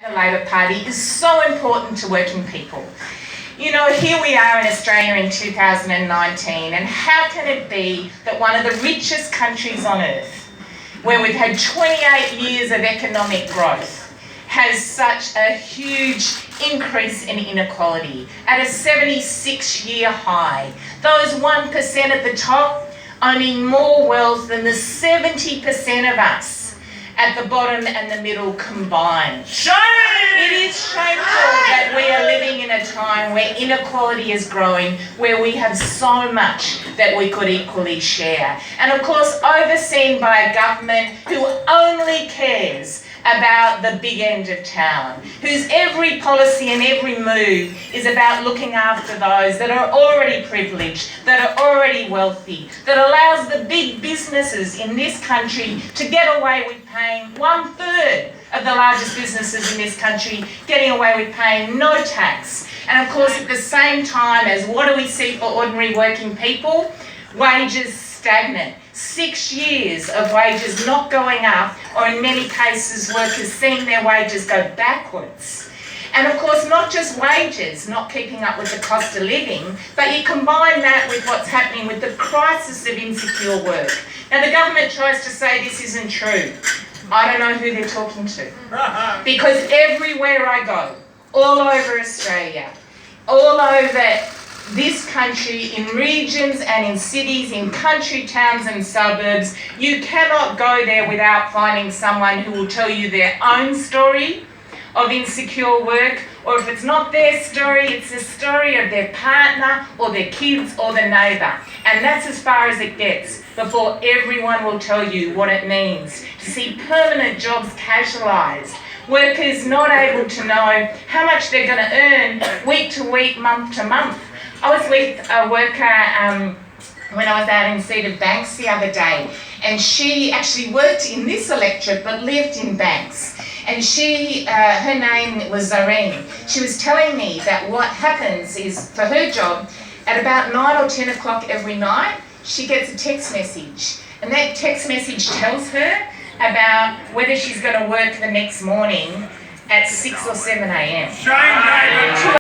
The Labor Party is so important to working people. You know, here we are in Australia in 2019, and how can it be that one of the richest countries on earth, where we've had 28 years of economic growth, has such a huge increase in inequality at a 76-year high? Those 1% at the top owning more wealth than the 70% of us at the bottom and the middle combined. Shame! It is shameful that we are living in a time where inequality is growing, where we have so much that we could equally share. And of course, overseen by a government who only cares about the big end of town, whose every policy and every move is about looking after those that are already privileged, that are already wealthy, that allows the big businesses in this country to get away with paying 1/3 of the largest businesses in this country getting away with paying no tax. And of course, at the same time, as what do we see for ordinary working people? Wages stagnant. 6 years of wages not going up, or in many cases workers seeing their wages go backwards. And of course, not just wages not keeping up with the cost of living, but you combine that with what's happening with the crisis of insecure work. Now, the government tries to say this isn't true. I don't know who they're talking to, because everywhere I go, all over Australia, all over this country, in regions and in cities, in country towns and suburbs, you cannot go there without finding someone who will tell you their own story of insecure work, or if it's not their story, it's the story of their partner or their kids or the neighbour. And that's as far as it gets before everyone will tell you what it means to see permanent jobs casualised, workers not able to know how much they're going to earn week to week, month to month. I was with a worker when I was out in Cedar Banks the other day, and she actually worked in this electorate but lived in Banks. And her name was Zareen. She was telling me that what happens is, for her job, at about 9 or 10 o'clock every night, she gets a text message. And that text message tells her about whether she's going to work the next morning at 6 or 7 a.m.